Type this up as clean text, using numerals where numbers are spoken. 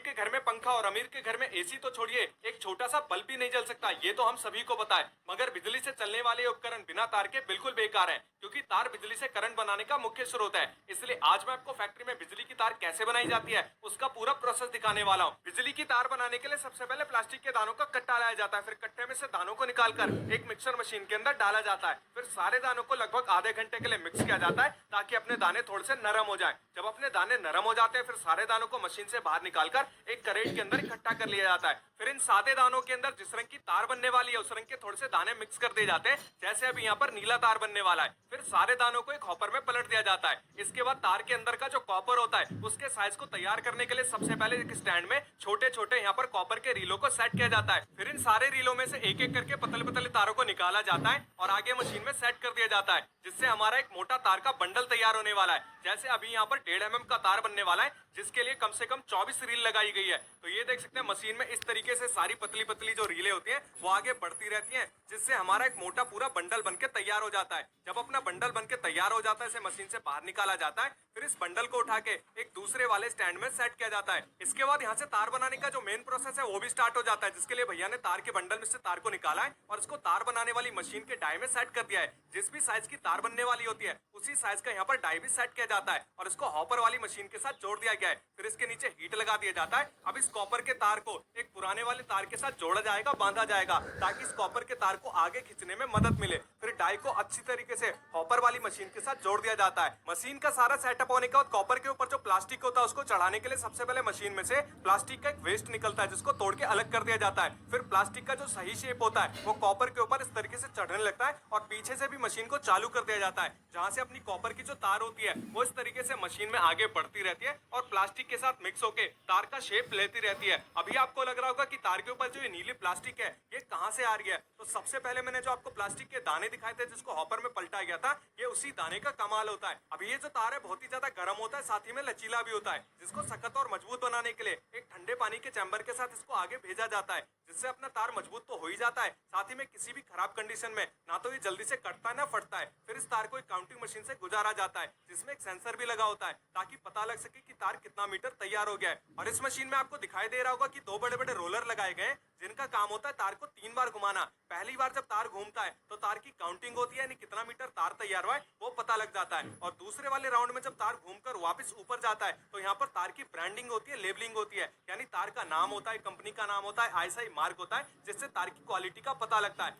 के घर में पंखा और अमीर के घर में एसी तो छोड़िए, एक छोटा सा बल्ब भी नहीं जल सकता, ये तो हम सभी को पता है। मगर बिजली से चलने वाले उपकरण बिना तार के बिल्कुल बेकार हैं, क्योंकि तार बिजली से करंट बनाने का मुख्य स्रोत है। इसलिए आज मैं आपको फैक्ट्री में बिजली की तार कैसे बनाई जाती है उसका पूरा प्रोसेस दिखाने वाला हूँ। बिजली की तार बनाने के लिए सबसे पहले प्लास्टिक के दानों का कट्टा लाया जाता है, फिर कट्टे में से दानों को निकालकर एक मिक्सर मशीन के अंदर डाला जाता है। फिर सारे दानों को लगभग आधे घंटे के लिए मिक्स किया जाता है ताकि अपने दाने थोड़े से नरम हो जाए। जब अपने दाने नरम हो जाते हैं फिर सारे दानों को मशीन से बाहर निकालकर एक करेट के अंदर इकट्ठा कर लिया जाता है। फिर इन सादे दानों के अंदर जिस रंग की तार बनने वाली है उस रंग के थोड़े से दाने मिक्स कर दिए जाते हैं, जैसे अभी यहाँ पर नीला तार बनने वाला है। फिर सारे दानों को एक हॉपर में पलट दिया जाता है। इसके बाद तार के अंदर का जो कॉपर होता है उसके साइज को तैयार करने के लिए सबसे पहले एक स्टैंड में छोटे छोटे यहाँ पर कॉपर के रीलों को सेट किया जाता है। फिर इन सारे रीलों में से एक एक करके पतले पतले तारों को निकाला जाता है और आगे मशीन में सेट कर दिया जाता है, जिससे हमारा एक मोटा तार का बंडल तैयार होने वाला है। जैसे अभी यहाँ पर 1.5 mm का तार बनने वाला है, जिसके लिए कम से कम 24 रील लगाई गई है। तो ये देख सकते हैं मशीन में इस तरीके से सारी पतली पतली जो रीलें होती हैं वो आगे बढ़ती रहती हैं, जिससे हमारा एक मोटा पूरा बंडल बनके तैयार हो जाता है। जब अपना बंडल बनके तैयार हो जाता है इसे मशीन से बाहर निकाला जाता है। फिर इस बंडल को उठा के एक दूसरे वाले स्टैंड में सेट किया जाता है। इसके बाद यहाँ से तार बनाने का जो मेन प्रोसेस है वो भी स्टार्ट हो जाता है, जिसके लिए भैया ने तार के बंडल में से तार को निकाला है और इसको तार बनाने वाली मशीन के डाई में सेट कर दिया है। जिस भी साइज की तार बनने वाली होती है उसी साइज का यहाँ पर डाई भी सेट किया जाता है और इसको हॉपर वाली मशीन के साथ जोड़ दिया गया है। फिर इसके नीचे हीट लगा दिया जाता है। अब इस कॉपर के तार को एक पुराने वाले तार के साथ जोड़ा जाएगा, बांधा जाएगा, ताकि इस कॉपर के तार को आगे खींचने में मदद मिले। फिर डाई को अच्छी तरीके से हॉपर वाली मशीन के साथ जोड़ दिया जाता है। मशीन का सारा सेटअप होने के बाद कॉपर के ऊपर जो प्लास्टिक होता है उसको चढ़ाने के लिए सबसे पहले मशीन में से प्लास्टिक का एक वेस्ट निकलता है, जिसको तोड़ के अलग कर दिया जाता है। फिर प्लास्टिक का जो सही शेप होता है वो कॉपर के ऊपर इस तरीके से चढ़ने लगता है और पीछे से भी मशीन को चालू कर दिया जाता है, जहां से अपनी कॉपर की जो तार होती है वो इस तरीके से मशीन में आगे बढ़ती रहती है और प्लास्टिक के साथ मिक्स होके तार का शेप लेती रहती है। अभी आपको लग रहा होगा कि तार के ऊपर जो ये नीली प्लास्टिक है ये कहां से आ रही है, तो सबसे पहले मैंने जो आपको प्लास्टिक के दाने दिखाए थे जिसको हॉपर में पलटा गया था, ये उसी दाने का कमाल होता है। अभी ये जो तार है बहुत ही ज्यादा गर्म होता है, साथ ही में लचीला भी होता है, जिसको सख्त और मजबूत बनाने के लिए एक ठंडे पानी के चैम्बर के साथ इसको आगे भेजा जाता है, जिससे अपना तार मजबूत तो हो ही जाता है, साथ ही में किसी भी खराब कंडीशन में ना तो ये जल्दी से कटता है ना फटता है। फिर इस तार को एक काउंटिंग मशीन से गुजारा जाता है, जिसमें एक सेंसर भी लगा होता है ताकि पता लग सके कि तार कितना मीटर तैयार हो गया है। और इस मशीन में आपको दिखाई दे रहा होगा कि दो बड़े बड़े रोलर लगाए गए हैं, जिनका काम होता है तार को 3 बार घुमाना। पहली बार जब तार घूमता है तो तार की काउंटिंग होती है, यानी कितना मीटर तार तैयार हुआ है वो पता लग जाता है। और दूसरे वाले राउंड में जब तार घूमकर वापस ऊपर जाता है तो यहाँ पर तार की ब्रांडिंग होती है, लेबलिंग होती है, यानी तार का नाम होता है, कंपनी का नाम होता है, आईएसआई मार्क होता है, जिससे तार की क्वालिटी का पता लगता है।